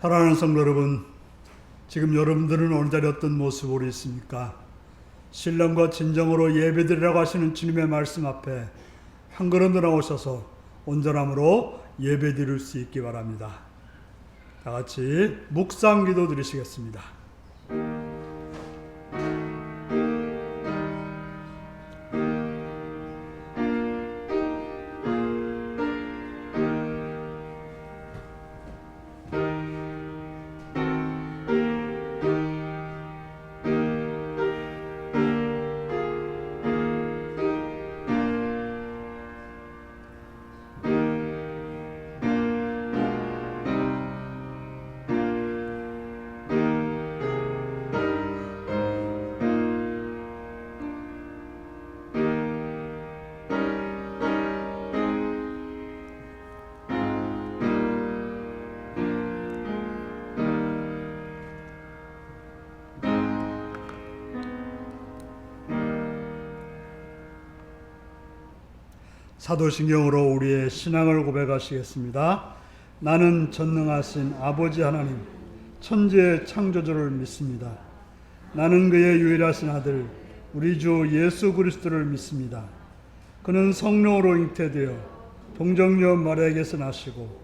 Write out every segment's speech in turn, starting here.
사랑하는 성도 여러분, 지금 여러분들은 오늘 자리 어떤 모습으로 있습니까? 신령과 진정으로 예배드리라고 하시는 주님의 말씀 앞에 한 걸음 더 나오셔서 온전함으로 예배드릴 수 있기 바랍니다. 다 같이 묵상 기도 드리시겠습니다. 사도신경으로 우리의 신앙을 고백하시겠습니다. 나는 전능하신 아버지 하나님, 천지의 창조주를 믿습니다. 나는 그의 유일하신 아들, 우리 주 예수 그리스도를 믿습니다. 그는 성령으로 잉태되어 동정녀 마리아에게서 나시고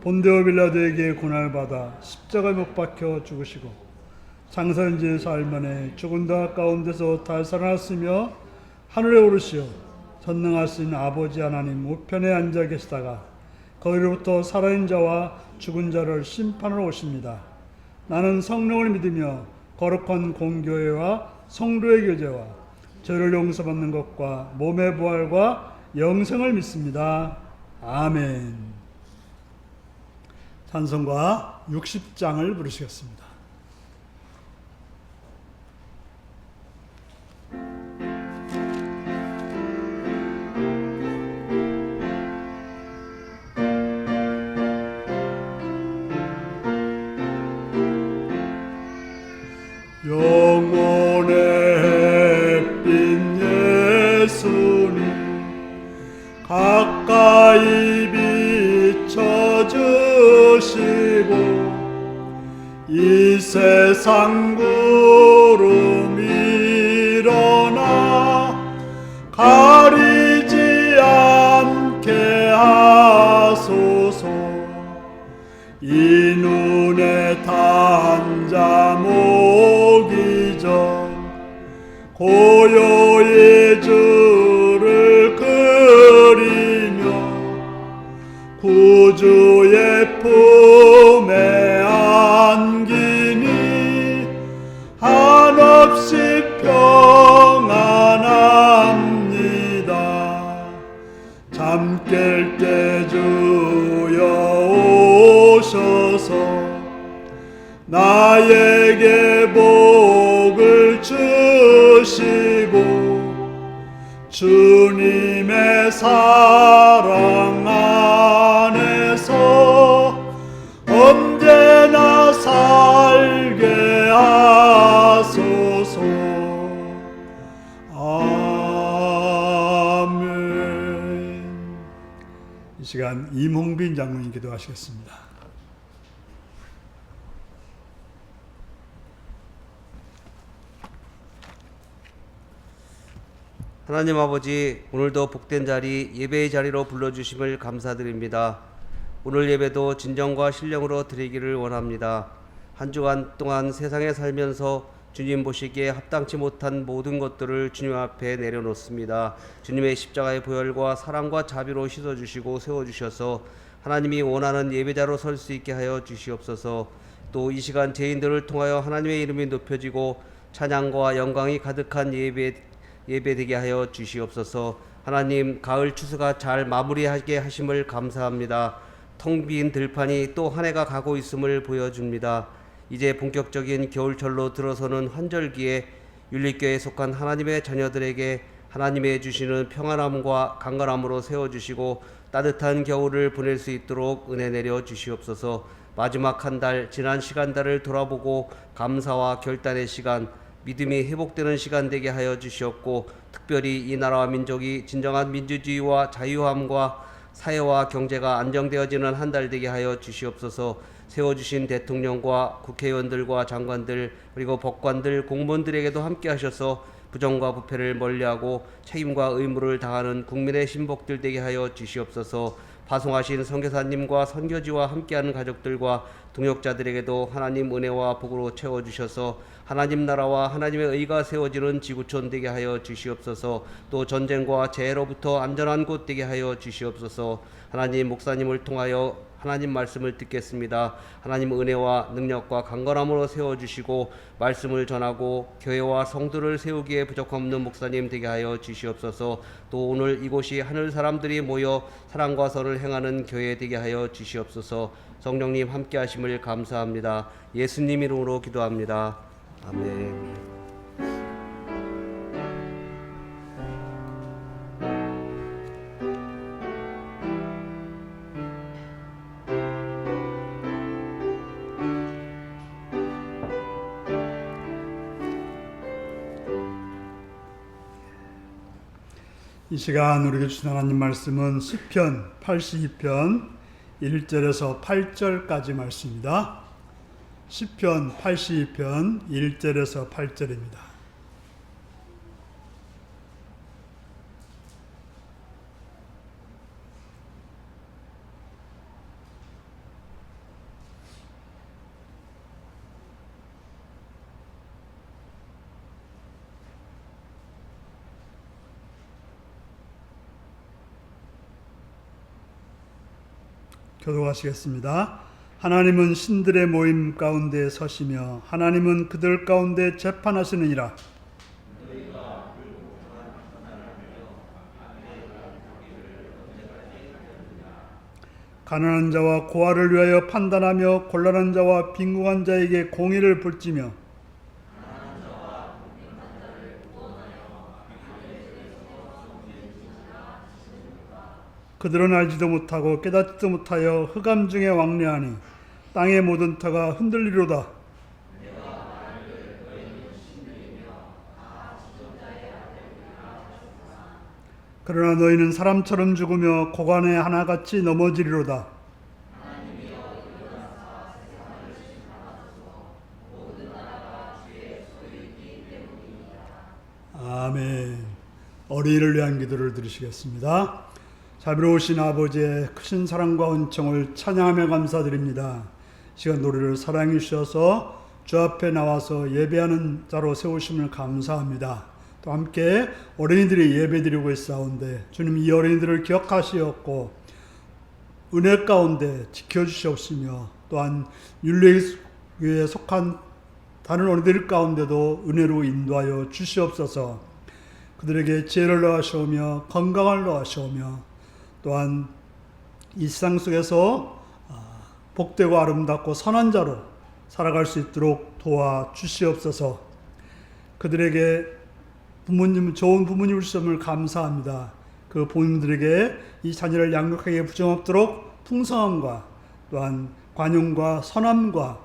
본디오 빌라도에게 고난받아 십자가에 못 박혀 죽으시고 장사한 지 사흘 만에 죽은 자 가운데서 다시 살아났으며 하늘에 오르시어 전능하신 아버지 하나님 우편에 앉아 계시다가 거기로부터 살아있는 자와 죽은 자를 심판하러 오십니다. 나는 성령을 믿으며 거룩한 공교회와 성도의 교제와 죄를 용서받는 것과 몸의 부활과 영생을 믿습니다. 아멘. 찬송가 60장을 부르시겠습니다. 영혼의 햇빛 예수님 가까이 비춰주시고 이 세상 구름 일어나 가리지 않게 하소서. 이 눈에 단자 모기 전 고요히 주를 그리며 구주의 품에 안기니 한없이 평안합니다. 잠 깰 때 주여 오셔서 나에게 복을 주시고 주님의 사랑 안에서 언제나 살게 하소서. 아멘. 이 시간 임홍빈 장로님 기도하시겠습니다. 하나님 아버지, 오늘도 복된 자리, 예배의 자리로 불러주심을 감사드립니다. 오늘 예배도 진정과 신령으로 드리기를 원합니다. 한 주간 동안 세상에 살면서 주님 보시기에 합당치 못한 모든 것들을 주님 앞에 내려놓습니다. 주님의 십자가의 보혈과 사랑과 자비로 씻어주시고 세워주셔서 하나님이 원하는 예배자로 설 수 있게 하여 주시옵소서. 또 이 시간 죄인들을 통하여 하나님의 이름이 높여지고 찬양과 영광이 가득한 예배되게 하여 주시옵소서. 하나님, 가을 추수가 잘 마무리하게 하심을 감사합니다. 텅 빈 들판이 또 한 해가 가고 있음을 보여줍니다. 이제 본격적인 겨울철로 들어서는 환절기에 윤리교회에 속한 하나님의 자녀들에게 하나님의 주시는 평안함과 강건함으로 세워주시고 따뜻한 겨울을 보낼 수 있도록 은혜 내려 주시옵소서. 마지막 한 달, 지난 시간들을 돌아보고 감사와 결단의 시간, 믿음이 회복되는 시간 되게 하여 주시옵고, 특별히 이 나라와 민족이 진정한 민주주의와 자유함과 사회와 경제가 안정되어지는 한 달 되게 하여 주시옵소서. 세워주신 대통령과 국회의원들과 장관들 그리고 법관들 공무원들에게도 함께 하셔서 부정과 부패를 멀리하고 책임과 의무를 다하는 국민의 신복들 되게 하여 주시옵소서. 파송하신 선교사님과 선교지와 함께하는 가족들과 동역자들에게도 하나님 은혜와 복으로 채워주셔서 하나님 나라와 하나님의 의가 세워지는 지구촌 되게 하여 주시옵소서. 또 전쟁과 재해로부터 안전한 곳 되게 하여 주시옵소서. 하나님 목사님을 통하여 하나님 말씀을 듣겠습니다. 하나님 은혜와 능력과 강건함으로 세워주시고 말씀을 전하고 교회와 성도를 세우기에 부족함 없는 목사님 되게 하여 주시옵소서. 또 오늘 이곳이 하늘 사람들이 모여 사랑과 선을 행하는 교회 되게 하여 주시옵소서. 성령님 함께 하심을 감사합니다. 예수님 이름으로 기도합니다. 아멘. 이 시간 우리에게 주신 하나님 말씀은 시편 82편 1절에서 8절까지 말씀입니다. 시편 82편 1절에서 8절입니다. 교독하시겠습니다. 하나님은 신들의 모임 가운데 서시며 하나님은 그들 가운데 재판하시느니라. 가난한 자와 고아를 위하여 판단하며 곤란한 자와 빈궁한 자에게 공의를 볼지며 그들은 알지도 못하고 깨닫지도 못하여 흑암 중에 왕래하니 땅의 모든 터가 흔들리로다. 그러나 너희는 사람처럼 죽으며 고관에 하나같이 넘어지리로다. 아멘. 어린이를 위한 기도를 드리시겠습니다. 자비로우신 아버지의 크신 사랑과 은총을 찬양하며 감사드립니다. 시간 노래를 사랑해 주셔서 주 앞에 나와서 예배하는 자로 세우심을 감사합니다. 또 함께 어린이들이 예배드리고 있사온데 주님 이 어린이들을 기억하시었고 은혜 가운데 지켜주시옵시며 또한 윤례교회에 속한 다른 어린이들 가운데도 은혜로 인도하여 주시옵소서. 그들에게 지혜를 더하시오며 건강을 더하시오며 또한 일상 속에서 복되고 아름답고 선한 자로 살아갈 수 있도록 도와주시옵소서. 그들에게 좋은 부모님을 주심을 감사합니다. 그 부모님들에게 이 자녀를 양육하기에 부정없도록 풍성함과 또한 관용과 선함과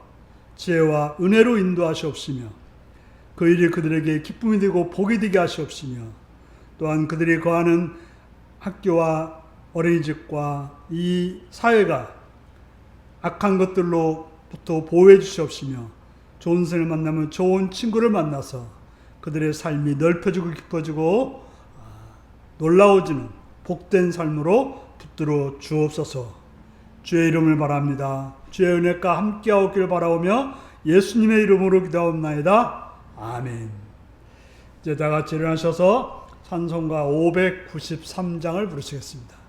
지혜와 은혜로 인도하시옵시며 그 일이 그들에게 기쁨이 되고 복이 되게 하시옵시며 또한 그들이 거하는 학교와 어린이집과 이 사회가 악한 것들로부터 보호해 주시옵시며 좋은 선생을 만나면 좋은 친구를 만나서 그들의 삶이 넓혀지고 깊어지고 놀라워지는 복된 삶으로 붙들어 주옵소서. 주의 이름을 바랍니다. 주의 은혜가 함께하옵기를 바라오며 예수님의 이름으로 기도하옵나이다. 아멘. 이제 다 같이 일어나셔서 찬송가 593장을 부르시겠습니다.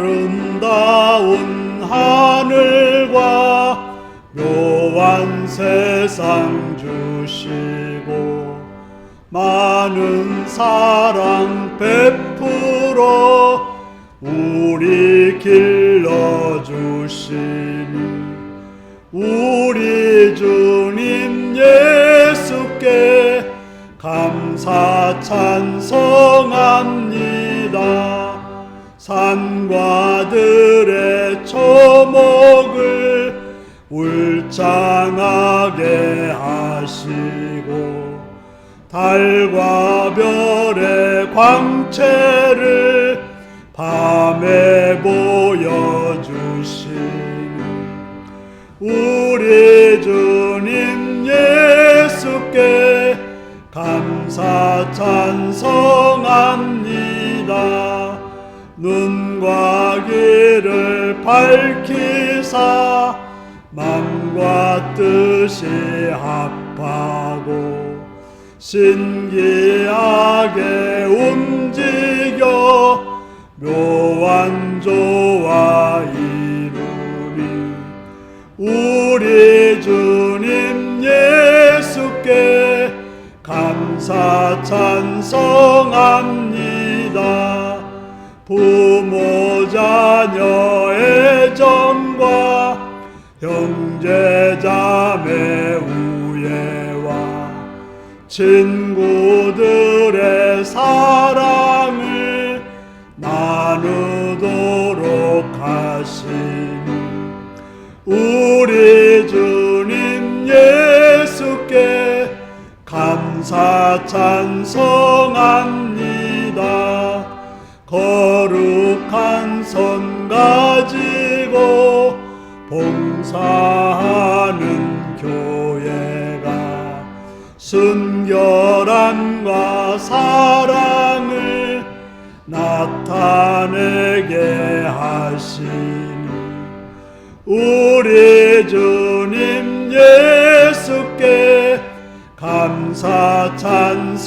아름다운 하늘과 묘한 세상 주시고 많은 사랑 베풀어 우리 길러주시니 우리 주님 예수께 감사 찬송합니다. 산과 들의 초목을 울창하게 하시고 달과 별의 광채를 밤에 보여주시니 우리 주님 예수께 감사 찬송합니다. 눈과 귀를 밝히사 마음과 뜻이 합하고 신기하게 움직여 묘한 조화 이루니 우리 주님 예수께 감사 찬송합니다. 부모 자녀의 정과 형제 자매 우애와 친구들의 사랑을 나누도록 하시니 우리 주님 예수께 감사 찬송합니다. 거룩한 손 가지고 봉사하는 교회가 순결함과 사랑을 나타내게 하시니 우리 주님 예수께 감사 찬송합니다.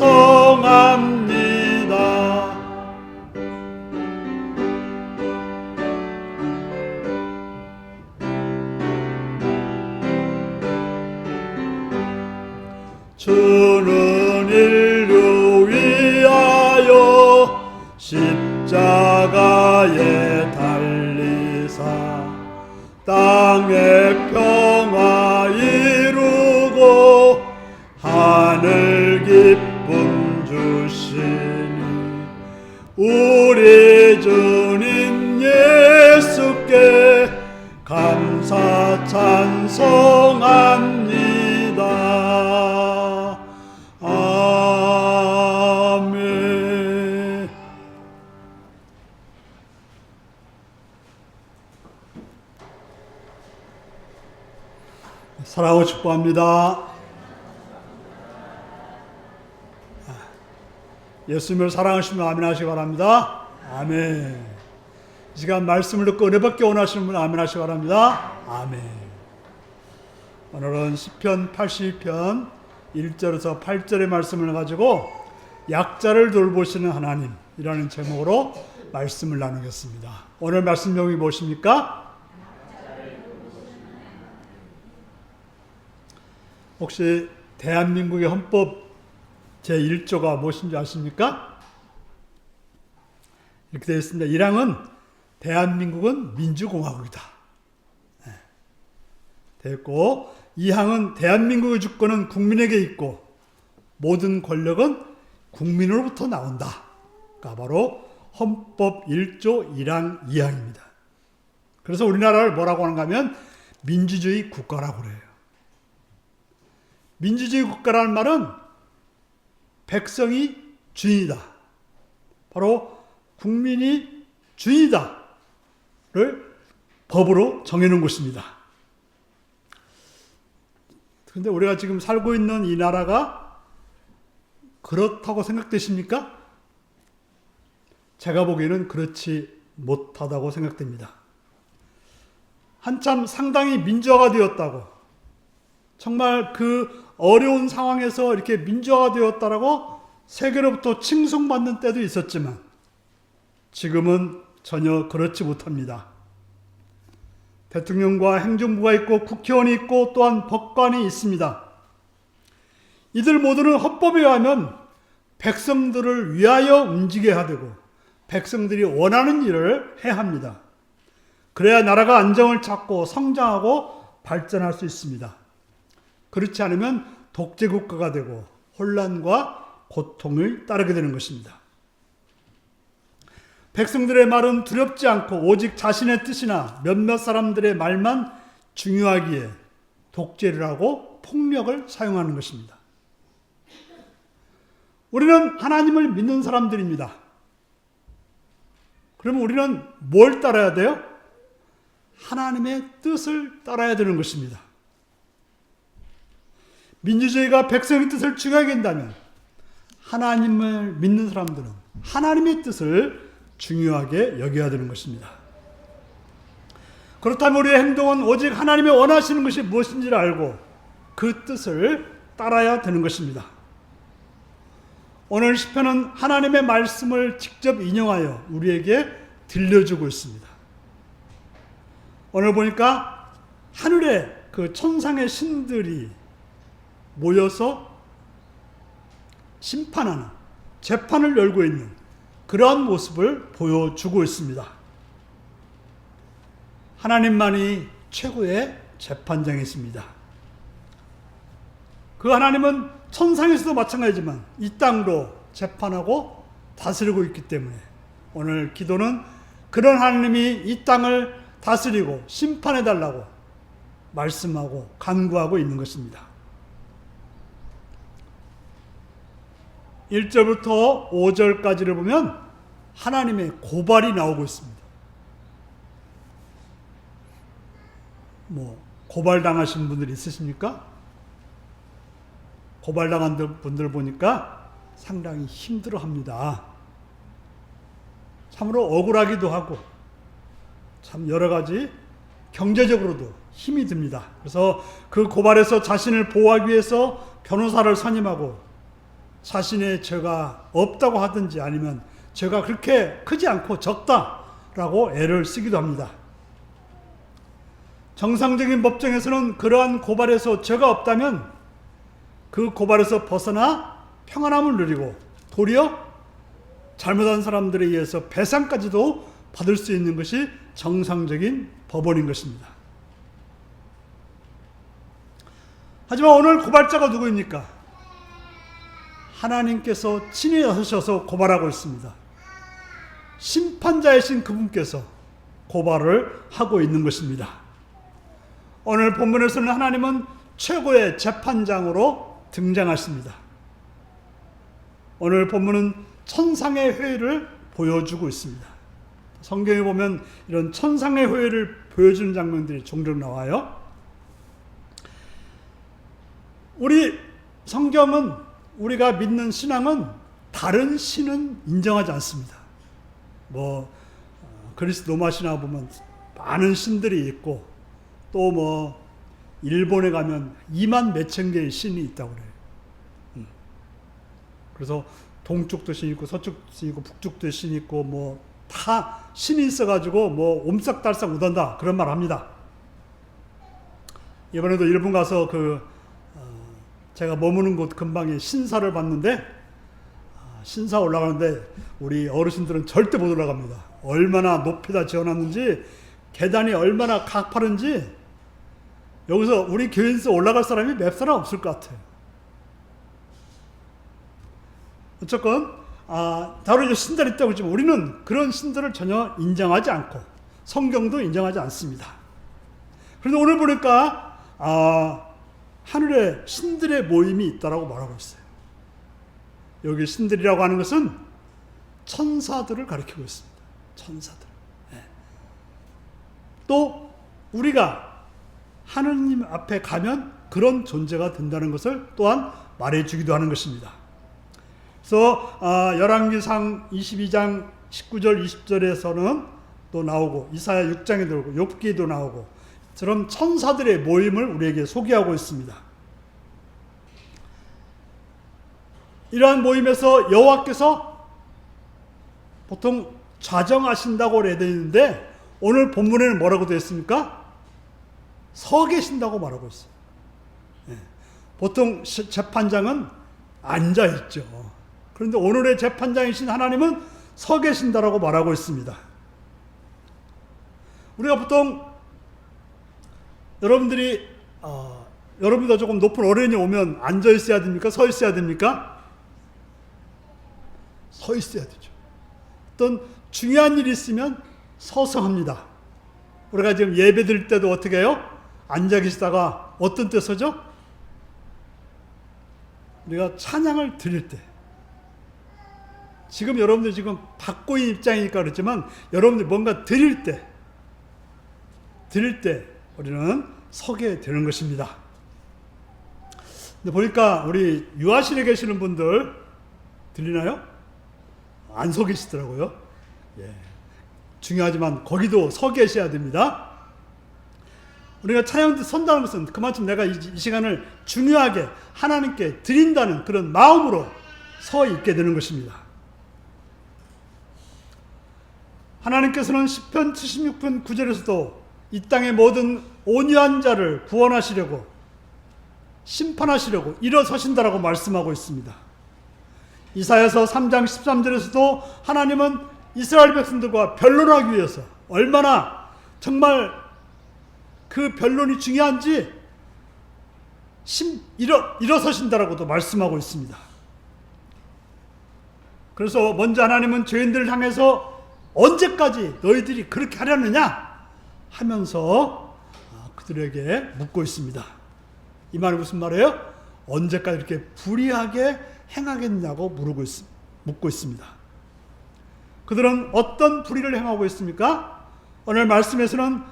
주는 인류 위하여 십자가에 달리사 땅의 평화 이루고 하늘 기쁨 주시니 우리 주님 예수께 감사 찬송합니다. 아멘. 사랑하고 축복합니다. 예수님을 사랑하시면 아멘 하시기 바랍니다. 아멘. 이 시간 말씀을 듣고 은혜 받기 원하시는 분 아멘 하시기 바랍니다. 아멘. 오늘은 시편 82편 1절에서 8절의 말씀을 가지고 약자를 돌보시는 하나님이라는 제목으로 말씀을 나누겠습니다. 오늘 말씀 제목이 무엇입니까? 혹시 대한민국의 헌법 제1조가 무엇인지 아십니까? 이렇게 되어 있습니다. 1항은 대한민국은 민주공화국이다. 됐고 2항은 대한민국의 주권은 국민에게 있고 모든 권력은 국민으로부터 나온다. 그러니까 바로 헌법 1조 1항 2항입니다. 그래서 우리나라를 뭐라고 하는가 하면 민주주의 국가라고 그래요. 민주주의 국가라는 말은 백성이 주인이다. 바로 국민이 주인이다를 법으로 정해놓은 것입니다. 그런데 우리가 지금 살고 있는 이 나라가 그렇다고 생각되십니까? 제가 보기에는 그렇지 못하다고 생각됩니다. 한참 상당히 민주화가 되었다고, 정말 그 어려운 상황에서 이렇게 민주화가 되었다라고 세계로부터 칭송받는 때도 있었지만 지금은 전혀 그렇지 못합니다. 대통령과 행정부가 있고 국회의원이 있고 또한 법관이 있습니다. 이들 모두는 헌법에 의하면 백성들을 위하여 움직여야 되고 백성들이 원하는 일을 해야 합니다. 그래야 나라가 안정을 찾고 성장하고 발전할 수 있습니다. 그렇지 않으면 독재국가가 되고 혼란과 고통을 따르게 되는 것입니다. 백성들의 말은 두렵지 않고 오직 자신의 뜻이나 몇몇 사람들의 말만 중요하기에 독재를 하고 폭력을 사용하는 것입니다. 우리는 하나님을 믿는 사람들입니다. 그러면 우리는 뭘 따라야 돼요? 하나님의 뜻을 따라야 되는 것입니다. 민주주의가 백성의 뜻을 중요하게 한다면 하나님을 믿는 사람들은 하나님의 뜻을 중요하게 여겨야 되는 것입니다. 그렇다면 우리의 행동은 오직 하나님이 원하시는 것이 무엇인지를 알고 그 뜻을 따라야 되는 것입니다. 오늘 시편은 하나님의 말씀을 직접 인용하여 우리에게 들려주고 있습니다. 오늘 보니까 하늘에 그 천상의 신들이 모여서 심판하는, 재판을 열고 있는 그러한 모습을 보여주고 있습니다. 하나님만이 최고의 재판장이십니다. 그 하나님은 천상에서도 마찬가지지만 이 땅도 재판하고 다스리고 있기 때문에 오늘 기도는 그런 하나님이 이 땅을 다스리고 심판해달라고 말씀하고 간구하고 있는 것입니다. 1절부터 5절까지를 보면 하나님의 고발이 나오고 있습니다. 고발당하신 분들 있으십니까? 고발당한 분들 보니까 상당히 힘들어합니다. 참으로 억울하기도 하고 참 여러 가지 경제적으로도 힘이 듭니다. 그래서 그 고발에서 자신을 보호하기 위해서 변호사를 선임하고 자신의 죄가 없다고 하든지 아니면 죄가 그렇게 크지 않고 적다라고 애를 쓰기도 합니다. 정상적인 법정에서는 그러한 고발에서 죄가 없다면 그 고발에서 벗어나 평안함을 누리고 도리어 잘못한 사람들에 의해서 배상까지도 받을 수 있는 것이 정상적인 법원인 것입니다. 하지만 오늘 고발자가 누구입니까? 하나님께서 친히 나서셔서 고발하고 있습니다. 심판자이신 그분께서 고발을 하고 있는 것입니다. 오늘 본문에서는 하나님은 최고의 재판장으로 등장하십니다. 오늘 본문은 천상의 회의를 보여주고 있습니다. 성경에 보면 이런 천상의 회의를 보여주는 장면들이 종종 나와요. 우리 성경은, 우리가 믿는 신앙은 다른 신은 인정하지 않습니다. 그리스 로마 신화 보면 많은 신들이 있고 또 일본에 가면 2만 몇천 개의 신이 있다고 그래요. 그래서 동쪽도 신 있고 서쪽도 신 있고 북쪽도 신 있고 다 신이 있어가지고 옴싹달싹 우단다 그런 말 합니다. 이번에도 일본 가서 제가 머무는 곳 근방에 신사를 봤는데 신사 올라가는데 우리 어르신들은 절대 못 올라갑니다. 얼마나 높이다 지어놨는지 계단이 얼마나 가파른지 여기서 우리 교인에서 올라갈 사람이 몇 사람 없을 것 같아요. 어쨌건 다른 이제 신들이 있다고 하지만 우리는 그런 신들을 전혀 인정하지 않고 성경도 인정하지 않습니다. 그런데 오늘 보니까 하늘에 신들의 모임이 있다라고 말하고 있어요. 여기 신들이라고 하는 것은 천사들을 가리키고 있습니다. 천사들. 또 우리가 하느님 앞에 가면 그런 존재가 된다는 것을 또한 말해주기도 하는 것입니다. 그래서 열왕기상 22장 19절 20절에서는 또 나오고 이사야 6장에도 나오고 욥기에도 나오고 저런 천사들의 모임을 우리에게 소개하고 있습니다. 이러한 모임에서 여호와께서 보통 좌정하신다고 되어 있는데 오늘 본문에는 뭐라고 되어 있습니까? 서 계신다고 말하고 있어요. 보통 재판장은 앉아 있죠. 그런데 오늘의 재판장이신 하나님은 서 계신다라고 말하고 있습니다. 우리가 보통 여러분보다 조금 높은 어른이 오면 앉아 있어야 됩니까? 서 있어야 됩니까? 서 있어야 되죠. 어떤 중요한 일이 있으면 서서 합니다. 우리가 지금 예배 드릴 때도 어떻게 해요? 앉아 계시다가 어떤 때 서죠? 우리가 찬양을 드릴 때. 지금 여러분들 지금 받고 있는 입장이니까 그렇지만 여러분들 뭔가 드릴 때 우리는 서게 되는 것입니다. 근데 보니까 우리 유아실에 계시는 분들 들리나요? 안 서 계시더라고요. 예. 중요하지만 거기도 서 계셔야 됩니다. 우리가 찬양 때 선다는 것은 그만큼 내가 이 시간을 중요하게 하나님께 드린다는 그런 마음으로 서 있게 되는 것입니다. 하나님께서는 시편 76편 9절에서도 이 땅의 모든 온유한 자를 구원하시려고 심판하시려고 일어서신다라고 말씀하고 있습니다. 이사야서 3장 13절에서도 하나님은 이스라엘 백성들과 변론하기 위해서 얼마나 정말 그 변론이 중요한지 일어서신다라고도 말씀하고 있습니다. 그래서 먼저 하나님은 죄인들을 향해서 언제까지 너희들이 그렇게 하려느냐 하면서 그들에게 묻고 있습니다. 이 말이 무슨 말이에요? 언제까지 이렇게 불의하게 행하겠냐고 묻고 있습니다. 그들은 어떤 불의를 행하고 있습니까? 오늘 말씀에서는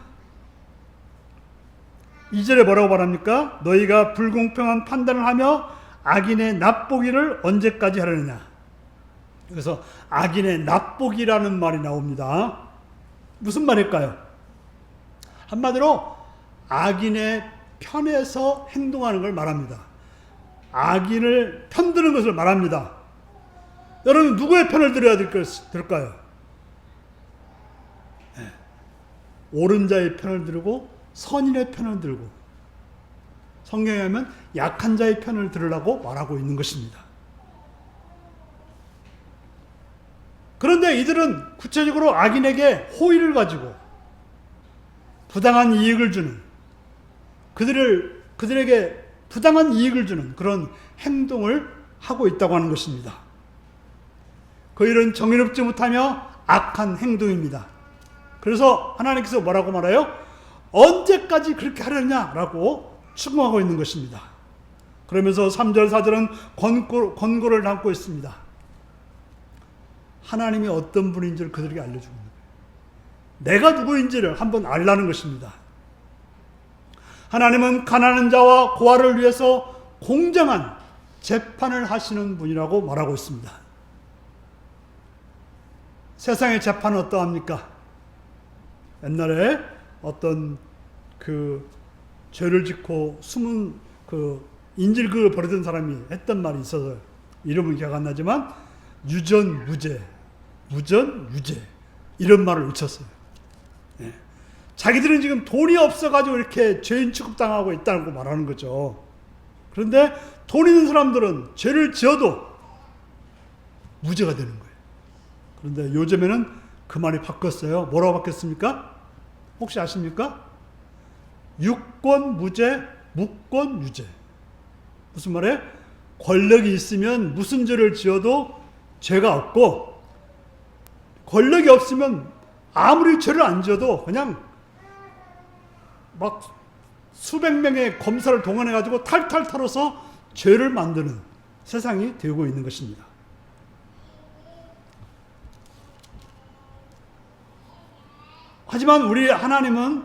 2절에 뭐라고 말합니까? 너희가 불공평한 판단을 하며 악인의 납보기를 언제까지 하려느냐. 그래서 악인의 납보기라는 말이 나옵니다. 무슨 말일까요? 한마디로 악인의 편에서 행동하는 걸 말합니다. 악인을 편드는 것을 말합니다. 여러분 누구의 편을 들어야 될까요? 네. 옳은 자의 편을 들고 선인의 편을 들고 성경에 하면 약한 자의 편을 들으라고 말하고 있는 것입니다. 그런데 이들은 구체적으로 악인에게 호의를 가지고 부당한 이익을 주는 그들에게 부당한 이익을 주는 그런 행동을 하고 있다고 하는 것입니다. 그 일은 정의롭지 못하며 악한 행동입니다. 그래서 하나님께서 뭐라고 말해요? 언제까지 그렇게 하려냐라고 추궁하고 있는 것입니다. 그러면서 3절 4절은 권고를 담고 있습니다. 하나님이 어떤 분인지를 그들에게 알려주는 거예요. 내가 누구인지를 한번 알라는 것입니다. 하나님은 가난한 자와 고아를 위해서 공정한 재판을 하시는 분이라고 말하고 있습니다. 세상의 재판은 어떠합니까? 옛날에 어떤 그 죄를 짓고 숨은 그 인질극을 벌이던 사람이 했던 말이 있어서 이름은 기억 안 나지만 유전 무죄, 무전 유죄 이런 말을 외쳤어요. 네. 자기들은 지금 돈이 없어가지고 이렇게 죄인 취급당하고 있다고 말하는 거죠. 그런데 돈 있는 사람들은 죄를 지어도 무죄가 되는 거예요. 그런데 요즘에는 그 말이 바뀌었어요. 뭐라고 바뀌었습니까? 혹시 아십니까? 유권 무죄, 무권 유죄. 무슨 말이에요? 권력이 있으면 무슨 죄를 지어도 죄가 없고 권력이 없으면 아무리 죄를 안 지어도 그냥 막 수백 명의 검사를 동원해가지고 탈탈 털어서 죄를 만드는 세상이 되고 있는 것입니다. 하지만 우리 하나님은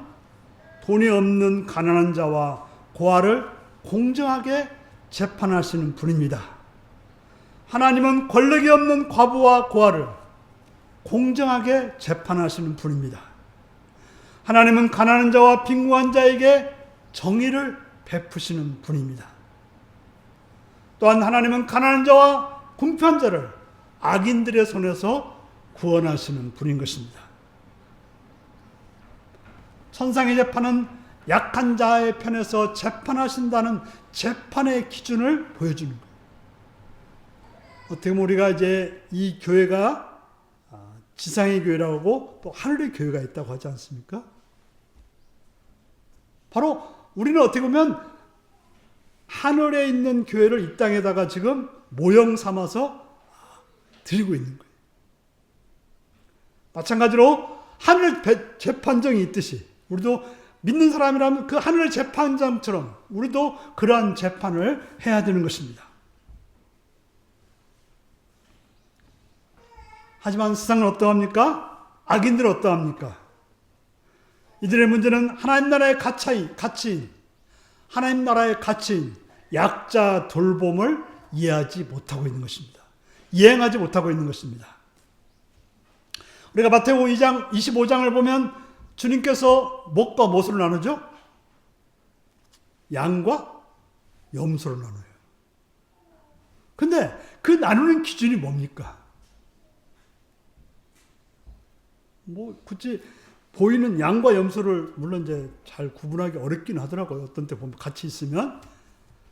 돈이 없는 가난한 자와 고아를 공정하게 재판하시는 분입니다. 하나님은 권력이 없는 과부와 고아를 공정하게 재판하시는 분입니다. 하나님은 가난한 자와 빈곤한 자에게 정의를 베푸시는 분입니다. 또한 하나님은 가난한 자와 궁핍한 자를 악인들의 손에서 구원하시는 분인 것입니다. 천상의 재판은 약한 자의 편에서 재판하신다는 재판의 기준을 보여주는 거예요. 어떻게 보면 우리가 이제 이 교회가 지상의 교회라고 하고 또 하늘의 교회가 있다고 하지 않습니까? 바로 우리는 어떻게 보면 하늘에 있는 교회를 이 땅에다가 지금 모형 삼아서 드리고 있는 거예요. 마찬가지로 하늘 재판정이 있듯이 우리도 믿는 사람이라면 그 하늘의 재판장처럼 우리도 그러한 재판을 해야 되는 것입니다. 하지만 세상은 어떠합니까? 악인들은 어떠합니까? 이들의 문제는 하나님 나라의 가치인 하나님 나라의 가치인 약자 돌봄을 이해하지 못하고 있는 것입니다. 이행하지 못하고 있는 것입니다. 우리가 마태복음 2장 25장을 보면 주님께서 무엇과 무엇으로 나누죠? 양과 염소로 나눠요. 근데 그 나누는 기준이 뭡니까? 굳이 보이는 양과 염소를 물론 이제 잘 구분하기 어렵긴 하더라고요. 어떤 때 보면 같이 있으면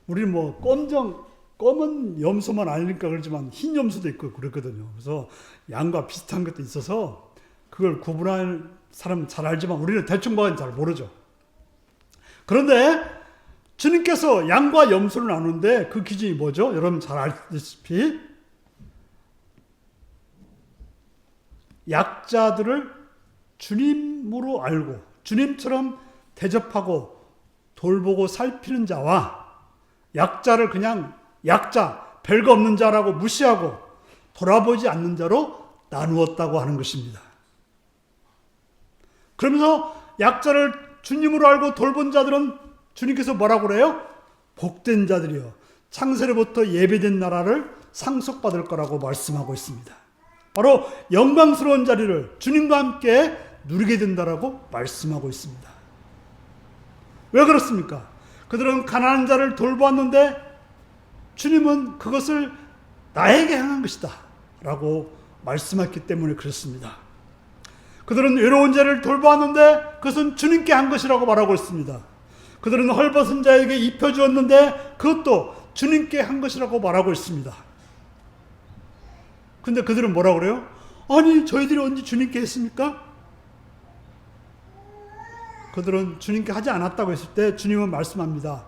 우리는 검은 염소만 아니니까 그렇지만 흰 염소도 있고 그랬거든요. 그래서 양과 비슷한 것도 있어서 그걸 구분할 사람은 잘 알지만 우리는 대충 봐도 잘 모르죠. 그런데 주님께서 양과 염소를 나누는데 그 기준이 뭐죠? 여러분 잘 알다시피 약자들을 주님으로 알고 주님처럼 대접하고 돌보고 살피는 자와 약자를 그냥 약자, 별거 없는 자라고 무시하고 돌아보지 않는 자로 나누었다고 하는 것입니다. 그러면서 약자를 주님으로 알고 돌본 자들은 주님께서 뭐라고 그래요? 복된 자들이요. 창세로부터 예배된 나라를 상속받을 거라고 말씀하고 있습니다. 바로 영광스러운 자리를 주님과 함께 누리게 된다라고 말씀하고 있습니다. 왜 그렇습니까? 그들은 가난한 자를 돌보았는데 주님은 그것을 나에게 향한 것이다 라고 말씀했기 때문에 그렇습니다. 그들은 외로운 자를 돌보았는데 그것은 주님께 한 것이라고 말하고 있습니다. 그들은 헐벗은 자에게 입혀주었는데 그것도 주님께 한 것이라고 말하고 있습니다. 근데 그들은 뭐라고 그래요? 아니 저희들이 언제 주님께 했습니까? 그들은 주님께 하지 않았다고 했을 때 주님은 말씀합니다.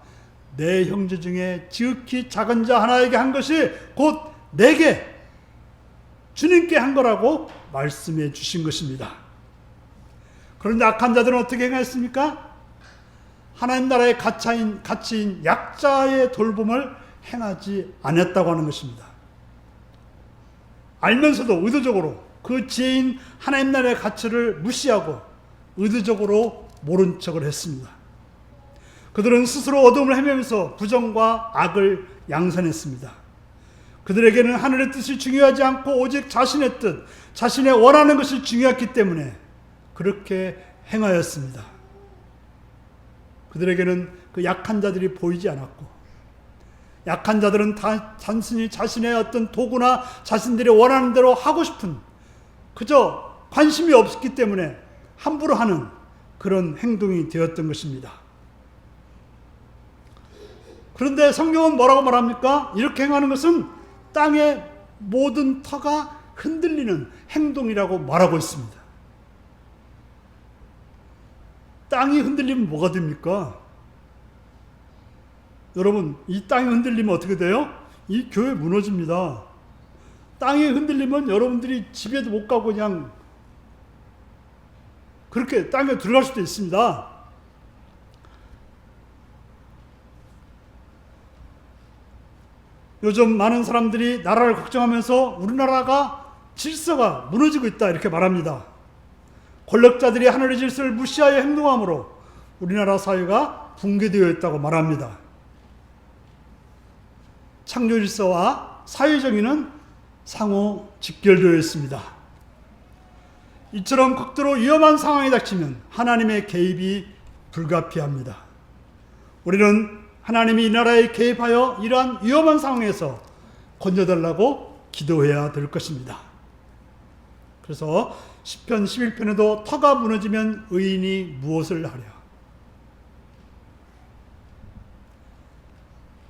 내 형제 중에 지극히 작은 자 하나에게 한 것이 곧 내게 주님께 한 거라고 말씀해 주신 것입니다. 그런데 악한 자들은 어떻게 행했습니까? 하나님 나라의 가치인 약자의 돌봄을 행하지 않았다고 하는 것입니다. 알면서도 의도적으로 그 지혜인 하나님 나라의 가치를 무시하고 의도적으로 모른 척을 했습니다. 그들은 스스로 어둠을 헤매면서 부정과 악을 양산했습니다. 그들에게는 하늘의 뜻이 중요하지 않고 오직 자신의 뜻, 자신의 원하는 것이 중요했기 때문에 그렇게 행하였습니다. 그들에게는 그 약한 자들이 보이지 않았고 약한 자들은 단순히 자신의 어떤 도구나 자신들이 원하는 대로 하고 싶은 그저 관심이 없었기 때문에 함부로 하는 그런 행동이 되었던 것입니다. 그런데 성경은 뭐라고 말합니까? 이렇게 행하는 것은 땅의 모든 터가 흔들리는 행동이라고 말하고 있습니다. 땅이 흔들리면 뭐가 됩니까? 여러분, 이 땅이 흔들리면 어떻게 돼요? 이 교회 무너집니다. 땅이 흔들리면 여러분들이 집에도 못 가고 그냥 그렇게 땅에 들어갈 수도 있습니다. 요즘 많은 사람들이 나라를 걱정하면서 우리나라가 질서가 무너지고 있다 이렇게 말합니다. 권력자들이 하늘의 질서를 무시하여 행동함으로 우리나라 사회가 붕괴되어 있다고 말합니다. 창조 질서와 사회 정의는 상호 직결되어 있습니다. 이처럼 극도로 위험한 상황이 닥치면 하나님의 개입이 불가피합니다. 우리는 하나님이 이 나라에 개입하여 이러한 위험한 상황에서 건져달라고 기도해야 될 것입니다. 그래서 시편 11편에도 터가 무너지면 의인이 무엇을 하랴.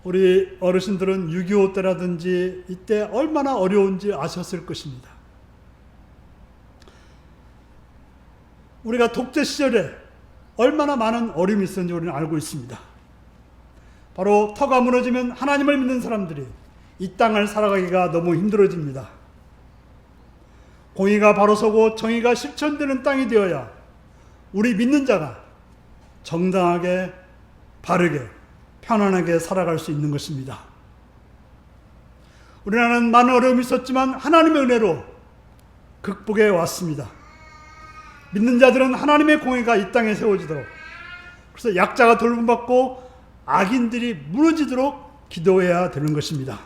우리 어르신들은 6.25 때라든지 이때 얼마나 어려운지 아셨을 것입니다. 우리가 독재 시절에 얼마나 많은 어려움이 있었는지 우리는 알고 있습니다. 바로 터가 무너지면 하나님을 믿는 사람들이 이 땅을 살아가기가 너무 힘들어집니다. 공의가 바로 서고 정의가 실천되는 땅이 되어야 우리 믿는 자가 정당하게, 바르게, 편안하게 살아갈 수 있는 것입니다. 우리나라는 많은 어려움이 있었지만 하나님의 은혜로 극복해 왔습니다. 믿는 자들은 하나님의 공의가 이 땅에 세워지도록, 그래서 약자가 돌봄받고 악인들이 무너지도록 기도해야 되는 것입니다.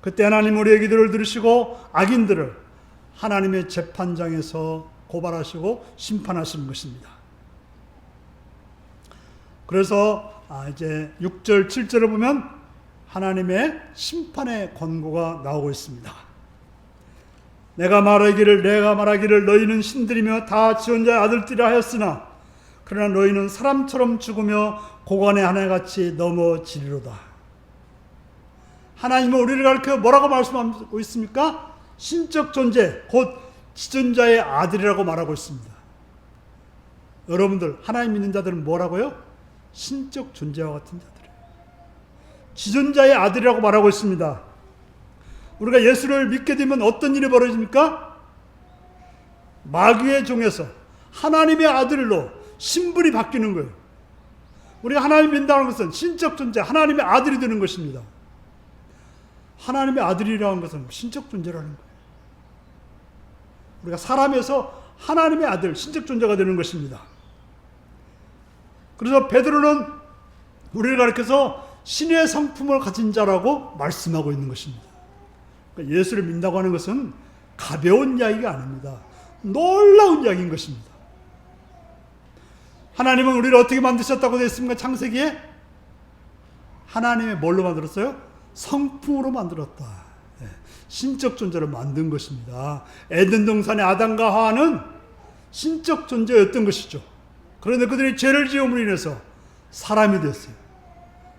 그때 하나님 우리의 기도를 들으시고 악인들을 하나님의 재판장에서 고발하시고 심판하시는 것입니다. 그래서 이제 6절, 7절을 보면 하나님의 심판의 권고가 나오고 있습니다. 내가 말하기를 너희는 신들이며 다 지존자의 아들들이라 하였으나 그러나 너희는 사람처럼 죽으며 고관의 하나같이 넘어지리로다. 하나님은 우리를 가르쳐 뭐라고 말씀하고 있습니까? 신적 존재, 곧 지존자의 아들이라고 말하고 있습니다. 여러분들, 하나님 믿는 자들은 뭐라고요? 신적 존재와 같은 자들이에요. 지존자의 아들이라고 말하고 있습니다. 우리가 예수를 믿게 되면 어떤 일이 벌어집니까? 마귀의 종에서 하나님의 아들로 신분이 바뀌는 거예요. 우리가 하나님 믿는다는 것은 신적 존재, 하나님의 아들이 되는 것입니다. 하나님의 아들이라는 것은 신적 존재라는 거예요. 우리가 사람에서 하나님의 아들, 신적 존재가 되는 것입니다. 그래서 베드로는 우리를 가리켜서 신의 성품을 가진 자라고 말씀하고 있는 것입니다. 그러니까 예수를 믿는다고 하는 것은 가벼운 이야기가 아닙니다. 놀라운 이야기인 것입니다. 하나님은 우리를 어떻게 만드셨다고 되어 있습니까? 창세기에 하나님의 뭘로 만들었어요? 성품으로 만들었다. 신적 존재로 만든 것입니다. 에덴 동산의 아담과 하와는 신적 존재였던 것이죠. 그런데 그들이 죄를 지음으로 인해서 사람이 됐어요.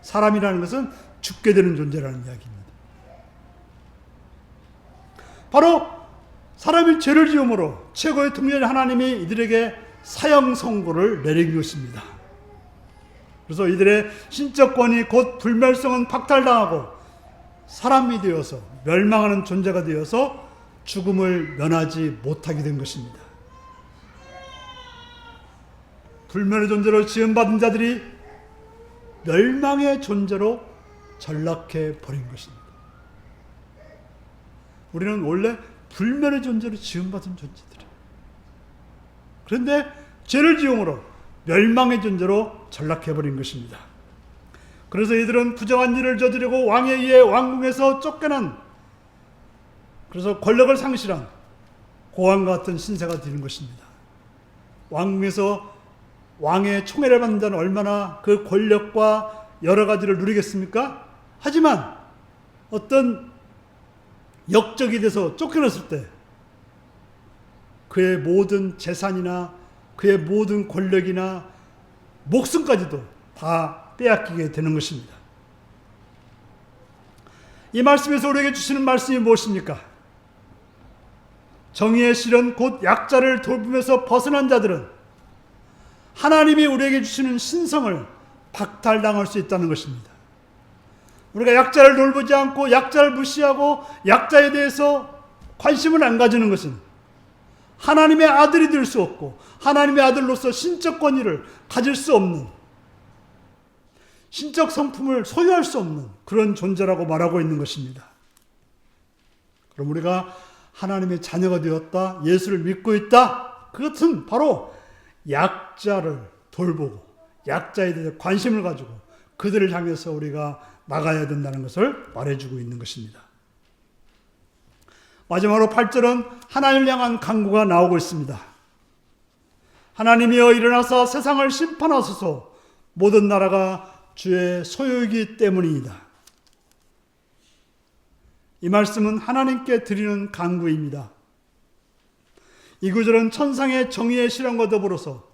사람이라는 것은 죽게 되는 존재라는 이야기입니다. 바로 사람이 죄를 지음으로 최고의 통제자 하나님이 이들에게 사형 선고를 내린 것입니다. 그래서 이들의 신적 권위 곧 불멸성은 박탈당하고 사람이 되어서 멸망하는 존재가 되어서 죽음을 면하지 못하게 된 것입니다. 불멸의 존재로 지음받은 자들이 멸망의 존재로 전락해 버린 것입니다. 우리는 원래 불멸의 존재로 지음받은 존재들이에요. 그런데 죄를 지음으로 멸망의 존재로 전락해 버린 것입니다. 그래서 이들은 부정한 일을 저지르고 왕에 의해 왕궁에서 쫓겨난, 그래서 권력을 상실한 고왕과 같은 신세가 되는 것입니다. 왕궁에서 왕의 총애를 받는 자는 얼마나 그 권력과 여러 가지를 누리겠습니까? 하지만 어떤 역적이 돼서 쫓겨났을 때 그의 모든 재산이나 그의 모든 권력이나 목숨까지도 다 빼앗기게 되는 것입니다. 이 말씀에서 우리에게 주시는 말씀이 무엇입니까? 정의의 실현 곧 약자를 돌보면서 벗어난 자들은 하나님이 우리에게 주시는 신성을 박탈당할 수 있다는 것입니다. 우리가 약자를 돌보지 않고 약자를 무시하고 약자에 대해서 관심을 안 가지는 것은 하나님의 아들이 될 수 없고 하나님의 아들로서 신적 권위를 가질 수 없는, 신적 성품을 소유할 수 없는 그런 존재라고 말하고 있는 것입니다. 그럼 우리가 하나님의 자녀가 되었다, 예수를 믿고 있다, 그것은 바로 약자를 돌보고 약자에 대해 관심을 가지고 그들을 향해서 우리가 나가야 된다는 것을 말해주고 있는 것입니다. 마지막으로 8절은 하나님을 향한 간구가 나오고 있습니다. 하나님이여 일어나서 세상을 심판하소서, 모든 나라가 주의 소유이기 때문이다. 이 말씀은 하나님께 드리는 간구입니다. 이 구절은 천상의 정의의 실현과 더불어서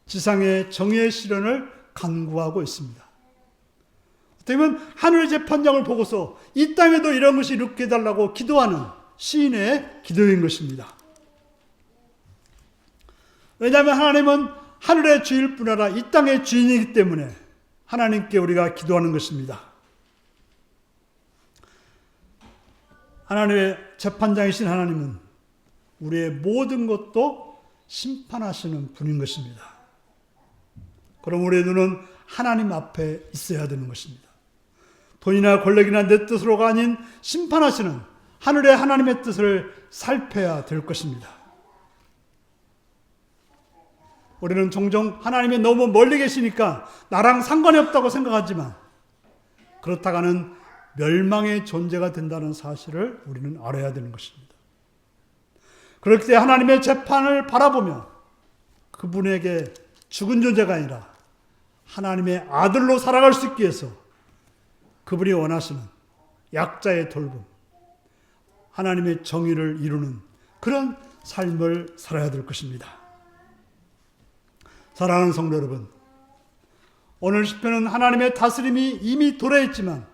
지상의 정의의 실현을 간구하고 있습니다. 어떻게 보면 하늘의 재판장을 보고서 이 땅에도 이런 것이 이룩해 달라고 기도하는 시인의 기도인 것입니다. 왜냐하면 하나님은 하늘의 주일 뿐 아니라 이 땅의 주인이기 때문에 하나님께 우리가 기도하는 것입니다. 하나님의 재판장이신 하나님은 우리의 모든 것도 심판하시는 분인 것입니다. 그럼 우리의 눈은 하나님 앞에 있어야 되는 것입니다. 돈이나 권력이나 내 뜻으로가 아닌 심판하시는 하늘의 하나님의 뜻을 살펴야 될 것입니다. 우리는 종종 하나님이 너무 멀리 계시니까 나랑 상관이 없다고 생각하지만 그렇다가는 멸망의 존재가 된다는 사실을 우리는 알아야 되는 것입니다. 그럴 때 하나님의 재판을 바라보며 그분에게 죽은 존재가 아니라 하나님의 아들로 살아갈 수 있기 위해서 그분이 원하시는 약자의 돌봄, 하나님의 정의를 이루는 그런 삶을 살아야 될 것입니다. 사랑하는 성도 여러분, 오늘 시편은 하나님의 다스림이 이미 도래했지만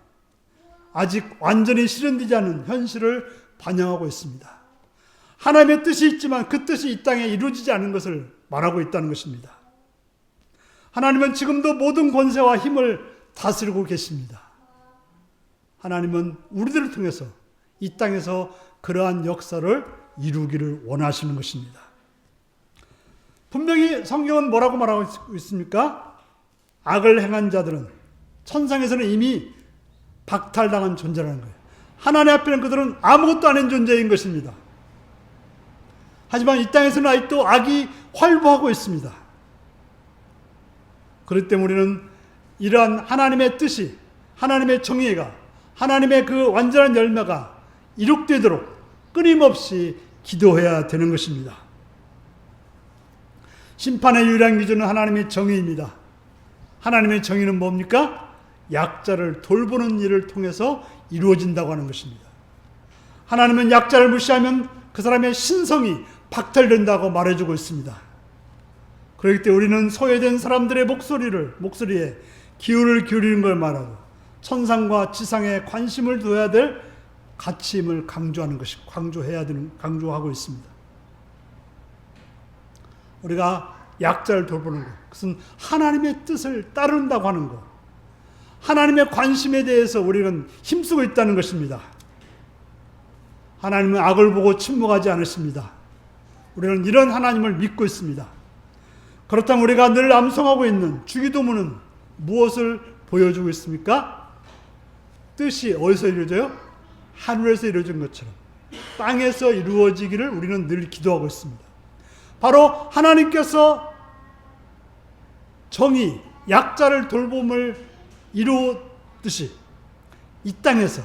아직 완전히 실현되지 않은 현실을 반영하고 있습니다. 하나님의 뜻이 있지만 그 뜻이 이 땅에 이루어지지 않은 것을 말하고 있다는 것입니다. 하나님은 지금도 모든 권세와 힘을 다스리고 계십니다. 하나님은 우리들을 통해서 이 땅에서 그러한 역사를 이루기를 원하시는 것입니다. 분명히 성경은 뭐라고 말하고 있습니까? 악을 행한 자들은 천상에서는 이미 박탈당한 존재라는 거예요. 하나님 앞에는 그들은 아무것도 아닌 존재인 것입니다. 하지만 이 땅에서는 아직도 악이 활보하고 있습니다. 그렇기 때문에 우리는 이러한 하나님의 뜻이, 하나님의 정의가, 하나님의 그 완전한 열매가 이룩되도록 끊임없이 기도해야 되는 것입니다. 심판의 유일한 기준은 하나님의 정의입니다. 하나님의 정의는 뭡니까? 약자를 돌보는 일을 통해서 이루어진다고 하는 것입니다. 하나님은 약자를 무시하면 그 사람의 신성이 박탈된다고 말해주고 있습니다. 그렇기 때문에 우리는 소외된 사람들의 목소리에 기울을 기울이는 걸 말하고 천상과 지상에 관심을 둬야 될 가치임을 강조하고 있습니다. 우리가 약자를 돌보는 것, 그것은 하나님의 뜻을 따른다고 하는 것, 하나님의 관심에 대해서 우리는 힘쓰고 있다는 것입니다. 하나님은 악을 보고 침묵하지 않으십니다. 우리는 이런 하나님을 믿고 있습니다. 그렇다면 우리가 늘 암송하고 있는 주기도문은 무엇을 보여주고 있습니까? 뜻이 어디서 이루어져요? 하늘에서 이루어진 것처럼 땅에서 이루어지기를 우리는 늘 기도하고 있습니다. 바로 하나님께서 정의, 약자를 돌봄을 이루었듯이 이 땅에서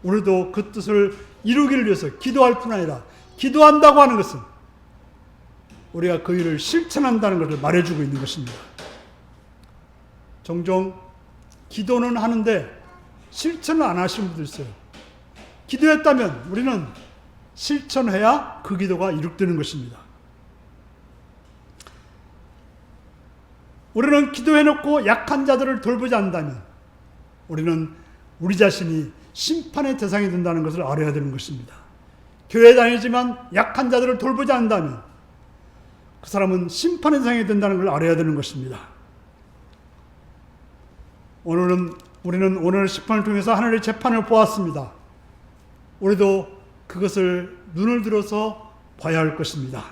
우리도 그 뜻을 이루기를 위해서 기도할 뿐 아니라 기도한다고 하는 것은 우리가 그 일을 실천한다는 것을 말해주고 있는 것입니다. 종종 기도는 하는데 실천을 안 하시는 분들 있어요. 기도했다면 우리는 실천해야 그 기도가 이룩되는 것입니다. 우리는 기도해놓고 약한 자들을 돌보지 않는다면 우리는 우리 자신이 심판의 대상이 된다는 것을 알아야 되는 것입니다. 교회 다니지만 약한 자들을 돌보지 않는다면 그 사람은 심판의 대상이 된다는 걸 알아야 되는 것입니다. 우리는 오늘 심판을 통해서 하늘의 재판을 보았습니다. 우리도 그것을 눈을 들어서 봐야 할 것입니다.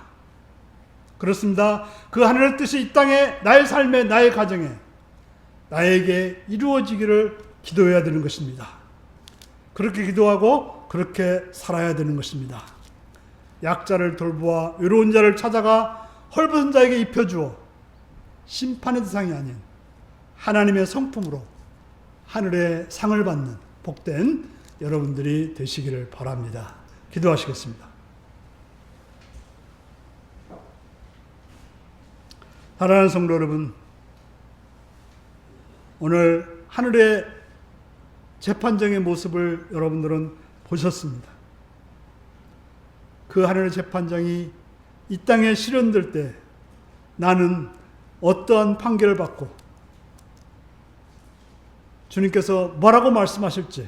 그렇습니다. 그 하늘의 뜻이 이 땅에, 나의 삶에, 나의 가정에, 나에게 이루어지기를 기도해야 되는 것입니다. 그렇게 기도하고 그렇게 살아야 되는 것입니다. 약자를 돌보아 외로운 자를 찾아가 헐벗은 자에게 입혀주어 심판의 대상이 아닌 하나님의 성품으로 하늘의 상을 받는 복된 여러분들이 되시기를 바랍니다. 기도하시겠습니다. 사랑하는 성도 여러분, 오늘 하늘의 재판정의 모습을 여러분들은 보셨습니다. 그 하늘의 재판정이 이 땅에 실현될 때 나는 어떠한 판결을 받고 주님께서 뭐라고 말씀하실지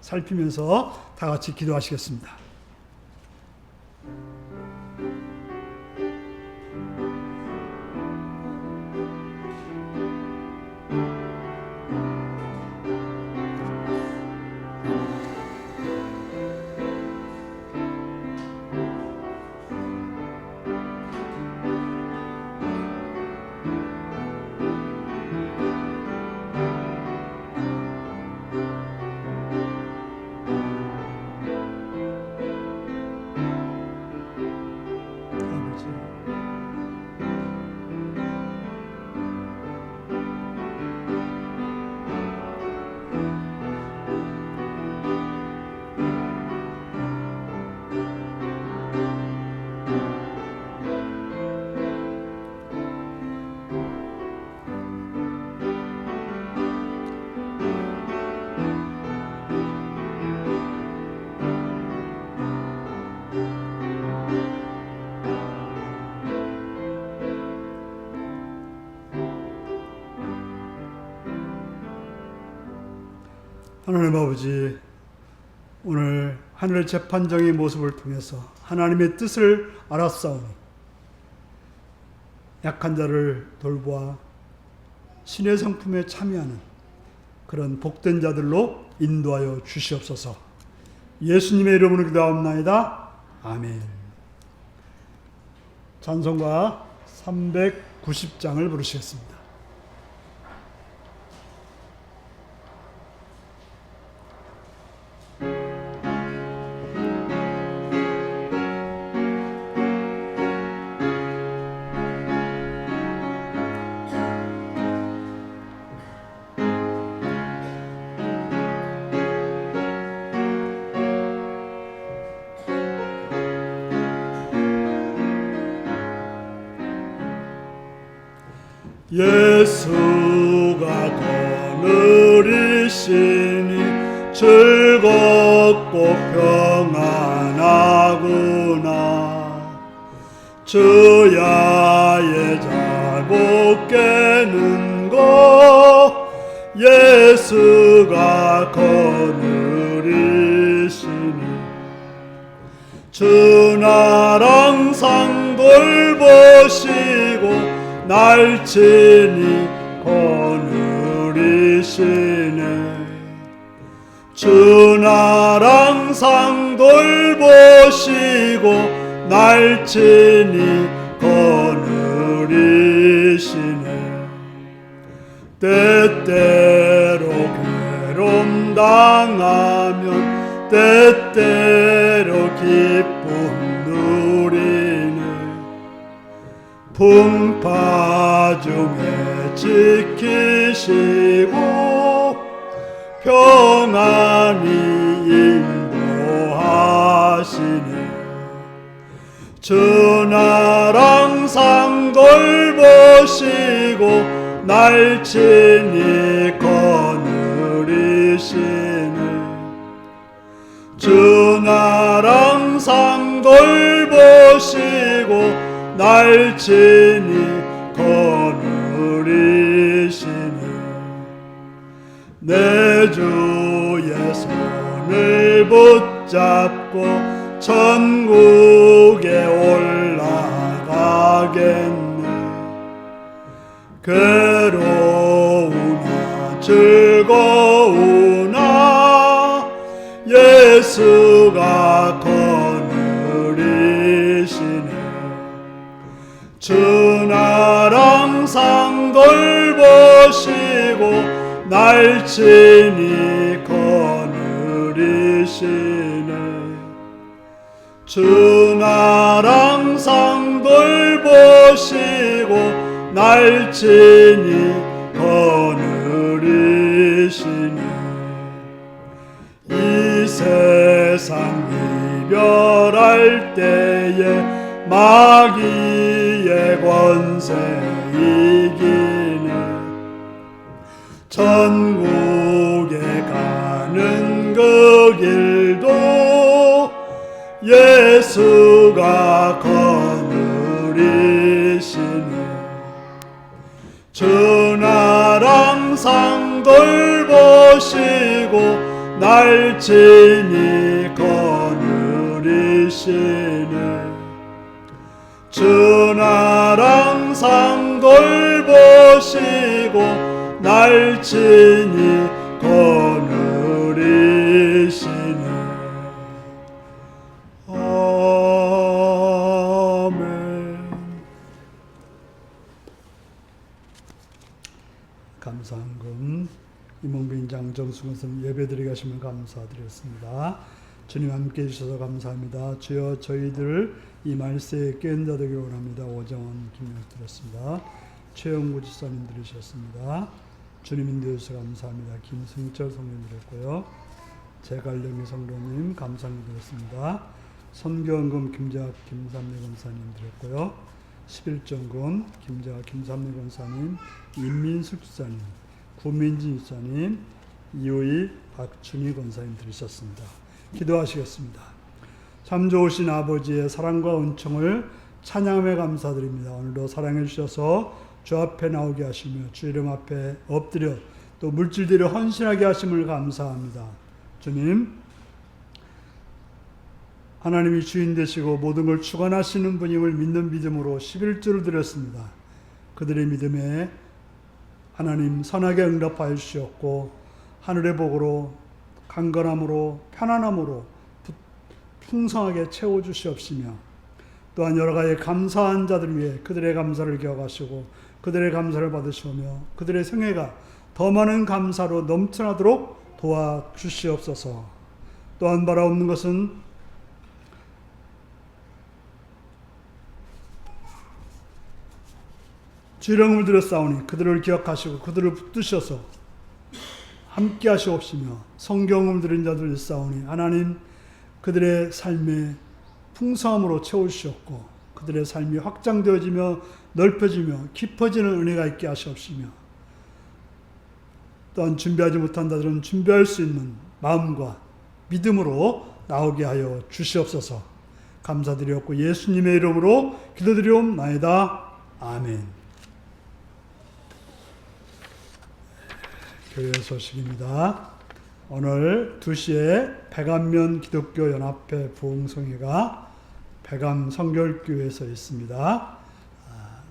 살피면서 다 같이 기도하시겠습니다. 하나님 아버지, 오늘 하늘 재판정의 모습을 통해서 하나님의 뜻을 알았사오니 약한 자를 돌보아 신의 성품에 참여하는 그런 복된 자들로 인도하여 주시옵소서. 예수님의 이름으로 기도하옵나이다. 아멘. 찬송가 390장을 부르시겠습니다. 예수가 거느리시니 즐겁고 평안하구나. 주야의 자고 깨는 것 예수가 거느리시니 주 나랑 상 돌보시고 날친히 거느리시네. 주 나랑 상 돌보시고 날친히 거느리시네. 때때로 괴로움 당하면 때때로 기쁨 누리네. 풍파 중에 지키시고 평안히 인도하시네. 주 나랑 상 돌보시고 날친히 거느리시네. 주 나랑 상 돌보시고 날친히 거느리시네. 내 주의 손을 붙잡고 천국에 올라가겠네. 괴로우나 즐거우나 예수가 거느리시네. 주 나랑 상 돌보시고 날친히 거느리시네. 주 나랑 상 돌보시고 날친히 거느리시네. 이 세상 이별할 때에 마귀의 권세 이기네. 천국에 가는 그 길도 예수가 거느리시네. 주 나랑 상 돌보시고 날친히 거느리시네. 주 나랑 상 돌보시고 날친히 거느리시네. 아멘. 감사한금 이몽빈 장정수 선생님 예배드리게 하시면 감사드렸습니다. 주님 함께 해주셔서 감사합니다. 주여 저희들 이 말세에 깨은 자 되기를 원합니다. 오정원 김영수 드렸습니다. 최영구 지사님 들으셨습니다. 주님 인도해 주셔서 감사합니다. 김승철 성님 드렸고요. 제갈령의 성도님 감사님 드렸습니다. 선교원금 김재학 김삼래 권사님 드렸고요. 11정금 김재학 김삼래 권사님, 임민숙 지사님, 구민진 지사님, 이호희 박춘희 권사님 들으셨습니다. 기도하시겠습니다. 참 좋으신 아버지의 사랑과 은총을 찬양하며 감사드립니다. 오늘도 사랑해 주셔서 주 앞에 나오게 하시며 주 이름 앞에 엎드려 또 물질들이 헌신하게 하심을 감사합니다. 주님, 하나님이 주인 되시고 모든 걸 주관하시는 분임을 믿는 믿음으로 11조를 드렸습니다. 그들의 믿음에 하나님 선하게 응답하여 주시었고 하늘의 복으로 강건함으로 편안함으로 풍성하게 채워주시옵시며 또한 여러 가지 감사한 자들 위해 그들의 감사를 기억하시고 그들의 감사를 받으시오며 그들의 생애가 더 많은 감사로 넘쳐나도록 도와주시옵소서. 또한 바라옵는 것은 주일형을 들였사오니 그들을 기억하시고 그들을 붙드셔서 함께 하시옵시며 성경을 들은 자들 있사오니 하나님 그들의 삶에 풍성함으로 채워주셨고 그들의 삶이 확장되어지며 넓혀지며 깊어지는 은혜가 있게 하시옵시며 또한 준비하지 못한 자들은 준비할 수 있는 마음과 믿음으로 나오게 하여 주시옵소서. 감사드리옵고 예수님의 이름으로 기도드리옵나이다. 아멘. 교회 소식입니다. 오늘 2시에 백안면 기독교 연합회 부흥성회가 백암 성결교회에서 있습니다.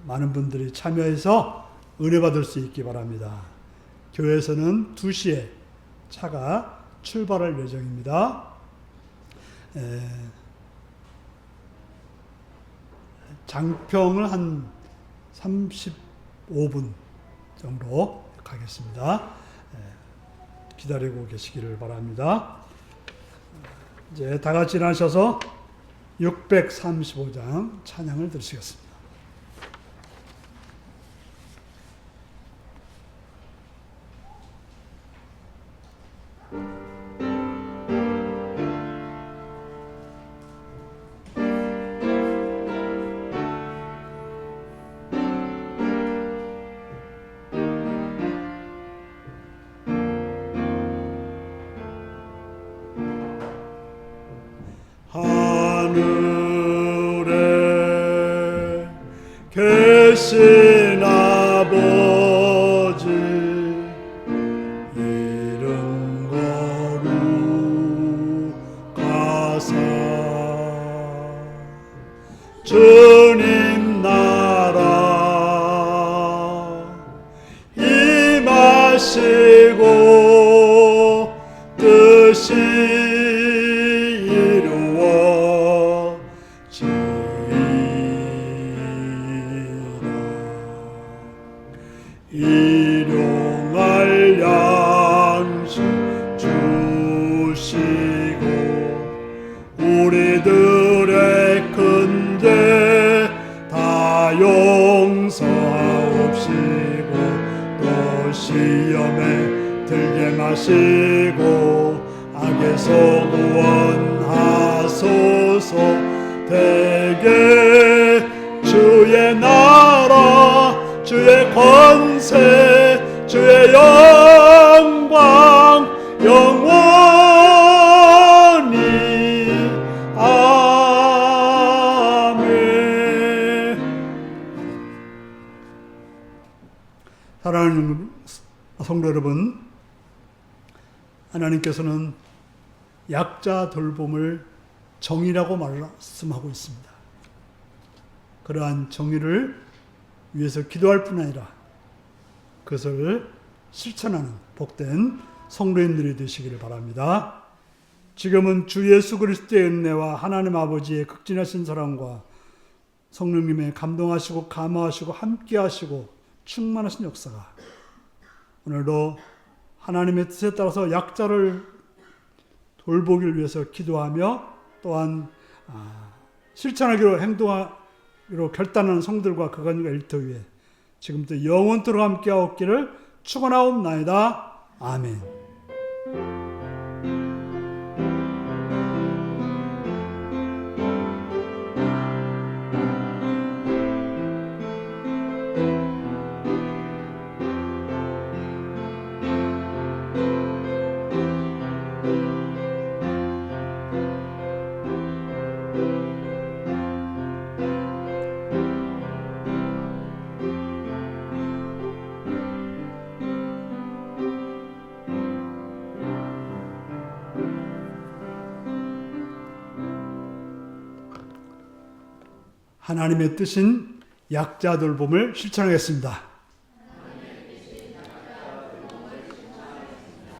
많은 분들이 참여해서 은혜 받을 수 있기 바랍니다. 교회에서는 2시에 차가 출발할 예정입니다. 장평을 한 35분 정도 가겠습니다. 기다리고 계시기를 바랍니다. 이제 다 같이 일어나셔서 635장 찬양을 들으시겠습니다. 하늘에 계신 아버지 이름 거룩하사 주님 나라 임하시고 뜻이 일용할 양식 주시고 우리들의 큰 죄 다 용서하옵시고 또 시험에 들게 마시고 악에서 구원하소서. 대개 주의 나라 주의 권세 주의 영광 영원히 아멘. 사랑하는 성도 여러분, 하나님께서는 약자 돌봄을 정의라고 말씀하고 있습니다. 그러한 정의를 위해서 기도할 뿐 아니라 그것을 실천하는 복된 성도님들이 되시기를 바랍니다. 지금은 주 예수 그리스도의 은혜와 하나님 아버지의 극진하신 사랑과 성령님의 감동하시고 감화하시고 함께하시고 충만하신 역사가 오늘도 하나님의 뜻에 따라서 약자를 돌보기를 위해서 기도하며 또한 실천하기로 행동하기로 결단하는 성들과 그간과 일터위에 지금부터 영원토록 함께하옵기를 축원하옵나이다. 아멘. 하나님의 뜻인 약자 돌봄을 실천하겠습니다.